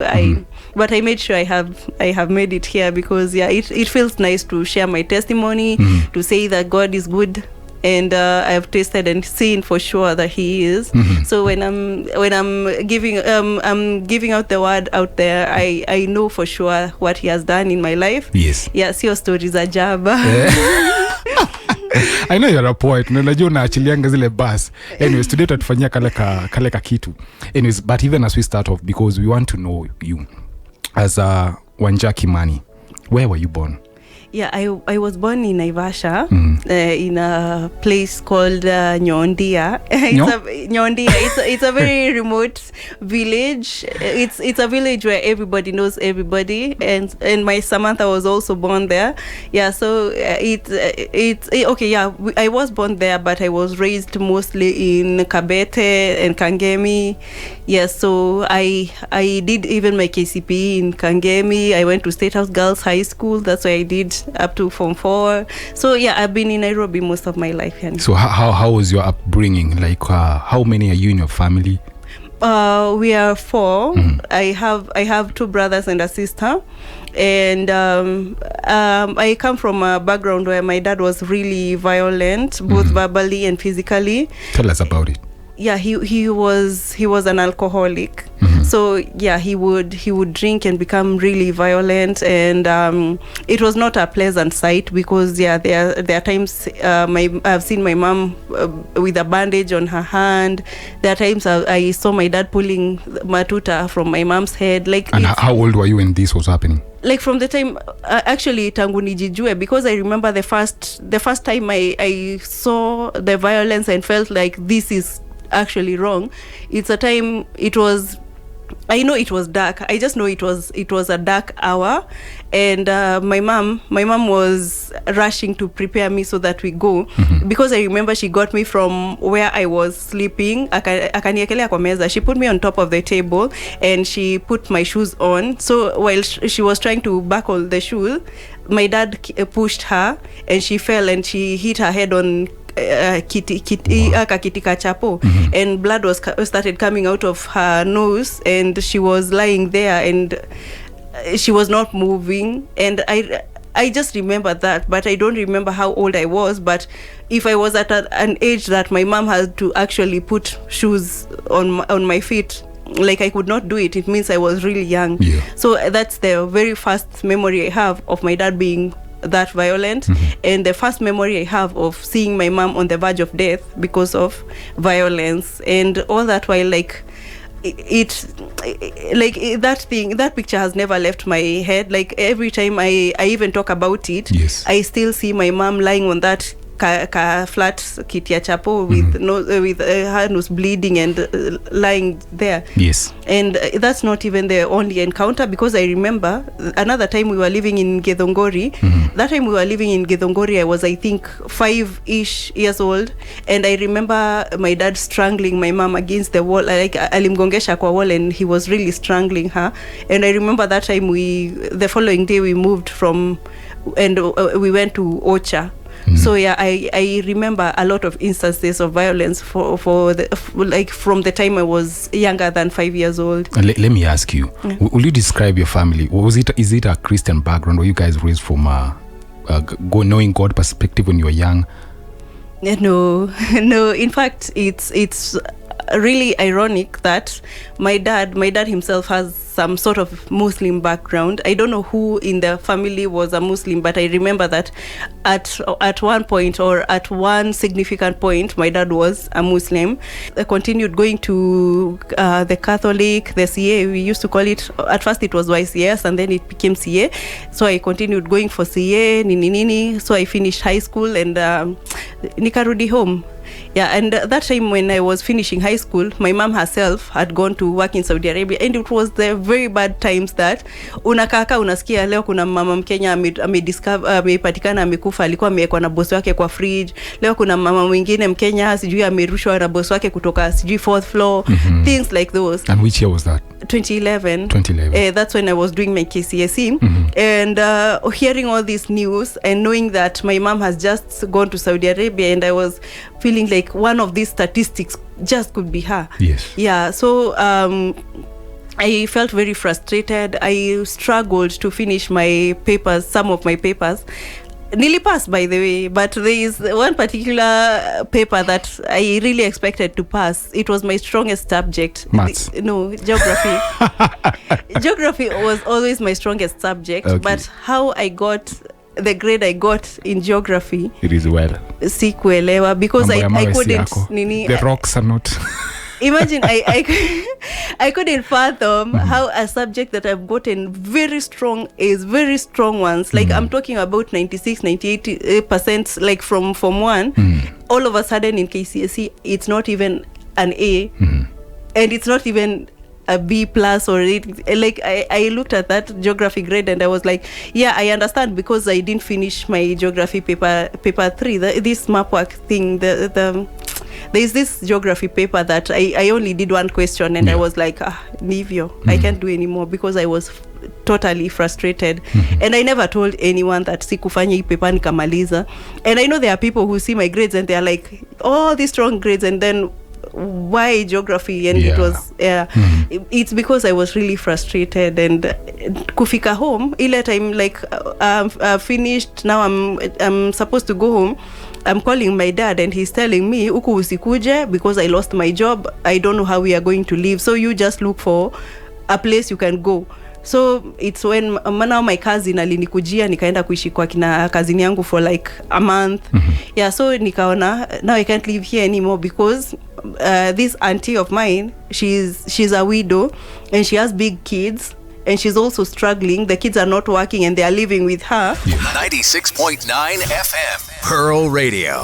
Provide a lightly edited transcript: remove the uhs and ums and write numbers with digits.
But I made sure I have made it here because it feels nice to share my testimony, to say that God is good, and I've tasted and seen for sure that He is. So when I'm giving out the word out there, I know for sure what He has done in my life. Yes. Yes, your stories are jaba. I know you're a poet. Najua unaachilianga zile bus. Anyways, today tutafanyia kale ka kitu. Anyways, but even as we start off, because we want to know you as Wanja Kimani, where were you born? Yeah, I was born in Naivasha, in a place called Nyondia. Nyondia. It's a very remote village. It's a village where everybody knows everybody, and my Samantha was also born there. Yeah, so it's okay. Yeah, I was born there, but I was raised mostly in Kabete and Kangemi. Yeah, so I did even my KCPE in Kangemi. I went to State House Girls High School. That's where I did up to Form 4. So yeah, I've been in Nairobi most of my life. So how was your upbringing? Like how many are you in your family? We are 4. I have 2 brothers and a sister, and I come from a background where my dad was really violent, both verbally and physically. Tell us about it. Yeah, he was an alcoholic. So yeah, he would drink and become really violent, and it was not a pleasant sight because there are times I've seen my mom with a bandage on her hand. There are times I saw my dad pulling matuta from my mom's head. And how old were you when this was happening? Like from the time actually tangu nijijue, because I remember the first time I saw the violence and felt like this is actually wrong. It's a time I know it was dark. I just know it was a dark hour, and my mom was rushing to prepare me so that we go, because I remember she got me from where I was sleeping. Akaniekelea kwa meza. She put me on top of the table and she put my shoes on. So while she was trying to buckle the shoes, my dad pushed her and she fell and she hit her head on kiti kachapo, and blood started coming out of her nose, and she was lying there and she was not moving, and I just remember that, but I don't remember how old I was. But if I was at an age that my mom had to actually put shoes on my feet, like I could not do it, it means I was really young. So that's the very first memory I have of my dad being that violent, and the first memory I have of seeing my mom on the verge of death because of violence, and all that while that picture has never left my head. Like every time I even talk about it, I still see my mom lying on that flat kiti ya chapo with her nose bleeding and lying there. And that's not even the only encounter, because I remember another time we were living in Githongori. That time we were living in Githongori, I was, I think, 5-ish years old, and I remember my dad strangling my mom against the wall. Like alimgongesha kwa wall, and he was really strangling her. And I remember that time the following day we moved and we went to Ocha. So yeah, I remember a lot of instances of violence for from the time I was younger than 5 years old. Let me ask you, will you describe your family? Is it a Christian background? Were you guys raised from knowing God perspective when you were young? No. In fact, it's really ironic that my dad himself has some sort of Muslim background. I don't know who in the family was a Muslim, but I remember that at one point, or at one significant point, my dad was a Muslim. I continued going to the Catholic, the CA, we used to call it. At first it was YCS, and then it became CA. So I continued going for CA, nini. So I finished high school and nikarudi home. Yeah, and that time when I was finishing high school, my mom herself had gone to work in Saudi Arabia, and it was the very bad times that unakaka unasikia leo kuna mama Mkenya amepatikana amekufa, alikuwa amewekwa na boss wake kwa fridge. Leo kuna mama mwingine Mkenya sijui amerushwa na boss wake kutoka sijui 4th floor, things like those. And which year was that? 2011. That's when I was doing my KCSE, and hearing all this news and knowing that my mom has just gone to Saudi Arabia, and I was feeling like one of these statistics just could be her. Yeah, so I felt very frustrated. I struggled to finish my papers, some of my papers. Nearly passed, by the way, but there is one particular paper that I really expected to pass. It was my strongest subject. Maths? No, geography. Geography was always my strongest subject, Okay. but how I got the grade I got in geography, It is well. sikuelewa, because Mambo ya I mawe si couldn't yako. nini. The rocks are not. Imagine I couldn't fathom how a subject that I've gotten very strong ones, like I'm talking about 96-98% like from Form 1, all of a sudden in KCSE it's not even an A, and it's not even a B plus or like I looked at that geography grade and I was like, yeah, I understand, because I didn't finish my geography paper 3, this map work thing, there's this geography paper that I only did one question, and I was like, Nivio, I can't do anymore, because I was totally frustrated. And I never told anyone that sikufanya hii paper nikamaliza. And I know there are people who see my grades and they're like, oh, these strong grades, and then why geography? And it was it's because I was really frustrated. And kufika home ile time, like finished, now I'm supposed to go home. I'm calling my dad and he's telling me, uku usikuje because I lost my job, I don't know how we are going to live, so you just look for a place you can go. So it's when now my cousin alinikujia, nikaenda kuishi kwa kina cousin yangu for like a month. Yeah, so nikaona now I can't live here anymore, because this auntie of mine, she's a widow and she has big kids, and she's also struggling. The kids are not working and they are living with her. 96.9 FM, Pearl Radio.